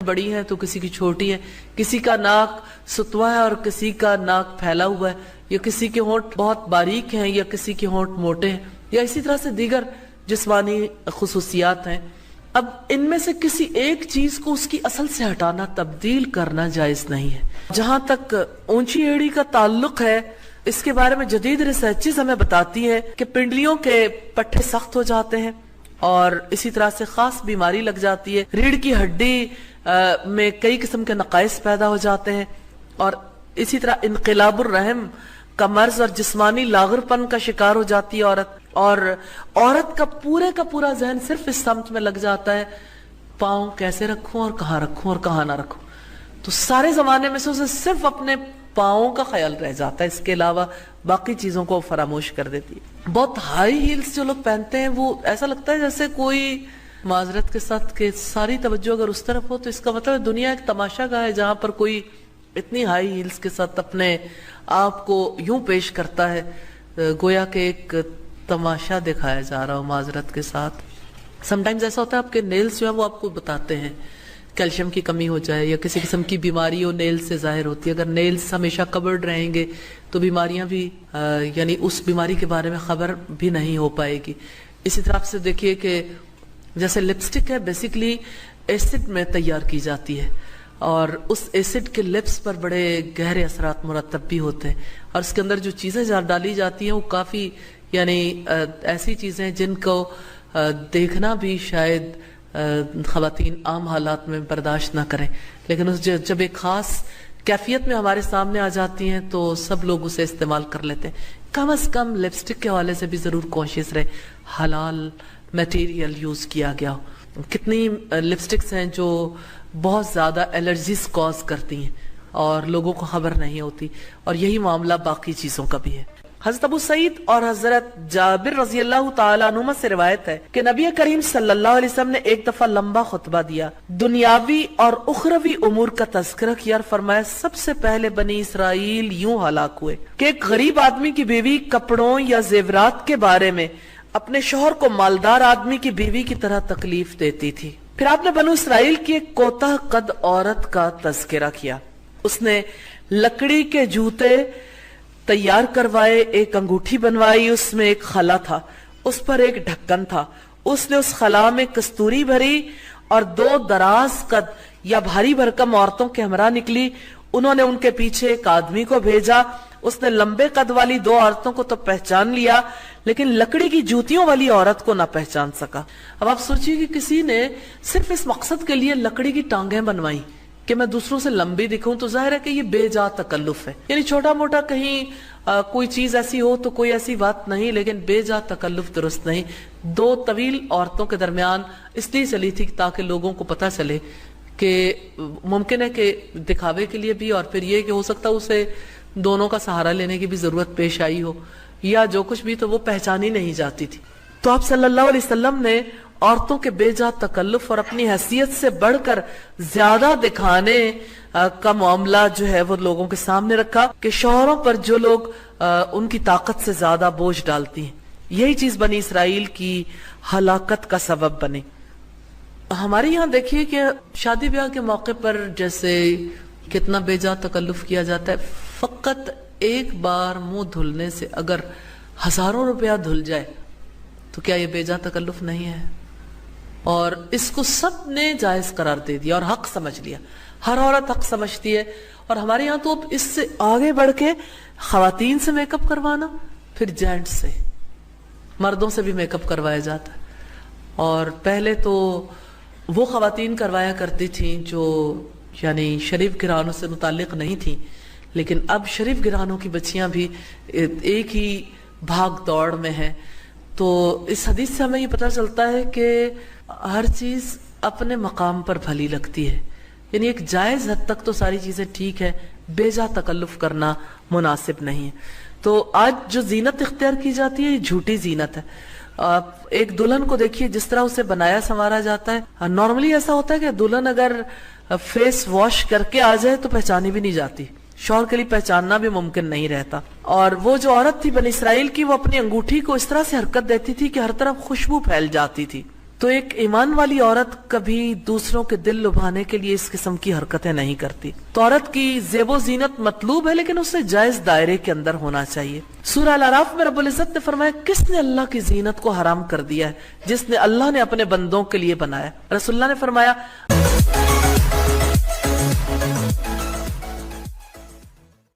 بڑی ہیں تو کسی کی چھوٹی ہے، کسی کا ناک ستوا ہے اور کسی کا ناک پھیلا ہوا ہے، یا کسی کے ہونٹ بہت باریک ہیں یا کسی کے ہونٹ موٹے ہیں، یا اسی طرح سے دیگر جسمانی خصوصیات ہیں۔ اب ان میں سے کسی ایک چیز کو اس کی اصل سے ہٹانا، تبدیل کرنا جائز نہیں ہے۔ جہاں تک اونچی ایڑی کا تعلق ہے، اس کے بارے میں جدید ریسرچز ہمیں بتاتی ہیں کہ پنڈلیوں کے پٹھے سخت ہو جاتے ہیں اور اسی طرح سے خاص بیماری لگ جاتی ہے، ریڑھ کی ہڈی میں کئی قسم کے نقائص پیدا ہو جاتے ہیں، اور اسی طرح انقلاب الرحم کا مرض اور جسمانی لاغر پن کا شکار ہو جاتی ہے عورت، اور عورت کا پورا ذہن صرف اس سمت میں لگ جاتا ہے پاؤں کیسے رکھوں اور کہاں نہ رکھوں، تو سارے زمانے میں سے اسے صرف اپنے پاؤں کا خیال رہ جاتا ہے، اس کے علاوہ باقی چیزوں کو فراموش کر دیتی ہے۔ بہت ہائی ہیلز جو لوگ پہنتے ہیں وہ ایسا لگتا ہے جیسے کوئی معذرت کے ساتھ کہ ساری توجہ اگر اس طرف ہو تو اس کا مطلب ہے دنیا ایک تماشا گاہ ہے جہاں پر کوئی اتنی ہائی ہیلز کے ساتھ اپنے آپ کو یوں پیش کرتا ہے گویا کہ ایک تماشا دکھایا جا رہا ہو، معذرت کے ساتھ۔ سم ٹائمز ایسا ہوتا ہے آپ کے نیلز جو ہیں وہ آپ کو بتاتے ہیں کیلشیم کی کمی ہو جائے یا کسی قسم کی بیماری ہو، نیلز سے ظاہر ہوتی ہے۔ اگر نیلز ہمیشہ کورڈ رہیں گے تو بیماریاں بھی یعنی اس بیماری کے بارے میں خبر بھی نہیں ہو پائے گی۔ اسی طرح سے دیکھیے کہ جیسے لپسٹک ہے بیسیکلی ایسڈ میں تیار کی جاتی ہے، اور اس ایسڈ کے لپس پر بڑے گہرے اثرات مرتب بھی ہوتے ہیں، اور اس کے اندر جو چیزیں ڈالی جاتی ہیں وہ کافی یعنی ایسی چیزیں جن کو دیکھنا بھی شاید خواتین عام حالات میں برداشت نہ کریں، لیکن جب ایک خاص کیفیت میں ہمارے سامنے آ جاتی ہیں تو سب لوگ اسے استعمال کر لیتے ہیں۔ کم از کم لپسٹک کے حوالے سے بھی ضرور کوشش رہے حلال میٹیریل یوز کیا گیا ہو۔ کتنی لپسٹکس ہیں جو بہت زیادہ الرجیز کاز کرتی ہیں اور لوگوں کو خبر نہیں ہوتی، اور یہی معاملہ باقی چیزوں کا بھی ہے۔ حضرت ابو سعید اور حضرت جابر رضی اللہ تعالیٰ عنہما سے روایت ہے کہ نبی کریم صلی اللہ علیہ وسلم نے ایک دفعہ لمبا خطبہ دیا، دنیاوی اور اخروی امور کا تذکرہ کیا اور فرمایا سب سے پہلے بنی اسرائیل یوں ہلاک ہوئے کہ ایک غریب آدمی کی بیوی کپڑوں یا زیورات کے بارے میں اپنے شوہر کو مالدار آدمی کی بیوی کی طرح تکلیف دیتی تھی۔ پھر آپ نے بنو اسرائیل کی ایک کوتاہ قد عورت کا تذکرہ کیا، اس نے لکڑی کے جوتے تیار کروائے، ایک انگوٹھی بنوائی، اس میں ایک خلا تھا، اس پر ایک ڈھکن تھا، اس نے اس خلا میں کستوری بھری اور 2 دراز قد یا بھاری بھرکم عورتوں کے ہمراہ نکلی، انہوں نے ان کے پیچھے ایک آدمی کو بھیجا، اس نے لمبے قد والی 2 عورتوں کو تو پہچان لیا لیکن لکڑی کی جوتیوں والی عورت کو نہ پہچان سکا۔ اب آپ سوچئے کہ کسی نے صرف اس مقصد کے لیے لکڑی کی ٹانگیں بنوائی کہ میں دوسروں سے لمبی دکھوں، تو ظاہر ہے کہ یہ بے جا تکلف ہے، یعنی چھوٹا موٹا کہیں کوئی چیز ایسی ہو تو کوئی ایسی بات نہیں، لیکن بے جا تکلف درست نہیں۔ 2 طویل عورتوں کے درمیان اس لیے چلی تھی تاکہ لوگوں کو پتہ چلے کہ ممکن ہے کہ دکھاوے کے لیے بھی، اور پھر یہ کہ ہو سکتا ہے اسے دونوں کا سہارا لینے کی بھی ضرورت پیش آئی ہو، یا جو کچھ بھی، تو وہ پہچانی نہیں جاتی تھی۔ تو آپ صلی اللہ علیہ وسلم نے عورتوں کے بے جا تکلف اور اپنی حیثیت سے بڑھ کر زیادہ دکھانے کا معاملہ جو ہے وہ لوگوں کے سامنے رکھا کہ شوہروں پر جو لوگ ان کی طاقت سے زیادہ بوجھ ڈالتی ہیں، یہی چیز بنی اسرائیل کی ہلاکت کا سبب بنے۔ ہمارے یہاں دیکھیے کہ شادی بیاہ کے موقع پر جیسے کتنا بے جا تکلف کیا جاتا ہے، فقط ایک بار منہ دھلنے سے اگر ہزاروں روپیہ دھل جائے تو کیا یہ بے جا تکلف نہیں ہے؟ اور اس کو سب نے جائز قرار دے دیا اور حق سمجھ لیا، ہر عورت حق سمجھتی ہے۔ اور ہمارے یہاں تو اب اس سے آگے بڑھ کے خواتین سے میک اپ کروانا، پھر جینٹس سے، مردوں سے بھی میک اپ کروایا جاتا ہے۔ اور پہلے تو وہ خواتین کروایا کرتی تھیں جو یعنی شریف گھرانوں سے متعلق نہیں تھیں، لیکن اب شریف گھرانوں کی بچیاں بھی ایک ہی بھاگ دوڑ میں ہیں۔ تو اس حدیث سے ہمیں یہ پتہ چلتا ہے کہ ہر چیز اپنے مقام پر بھلی لگتی ہے، یعنی ایک جائز حد تک تو ساری چیزیں ٹھیک ہے، بے جا تکلف کرنا مناسب نہیں ہے۔ تو آج جو زینت اختیار کی جاتی ہے یہ جھوٹی زینت ہے۔ ایک دلہن کو دیکھیے جس طرح اسے بنایا سنوارا جاتا ہے، نارملی ایسا ہوتا ہے کہ دلہن اگر فیس واش کر کے آ جائے تو پہچانی بھی نہیں جاتی، شوہر کے لیے پہچاننا بھی ممکن نہیں رہتا۔ اور وہ جو عورت تھی بنی اسرائیل کی، وہ اپنی انگوٹھی کو اس طرح سے حرکت دیتی تھی کہ ہر طرف خوشبو پھیل جاتی تھی۔ تو ایک ایمان والی عورت کبھی دوسروں کے دل لبھانے کے لیے اس قسم کی حرکتیں نہیں کرتی. تو عورت کی زیب و زینت مطلوب ہے لیکن اسے جائز دائرے کے اندر ہونا چاہیے. سورہ الاعراف میں رب العزت نے فرمایا کس نے اللہ کی زینت کو حرام کر دیا ہے؟ جس نے اللہ نے اپنے بندوں کے لیے بنایا. رسول اللہ نے فرمایا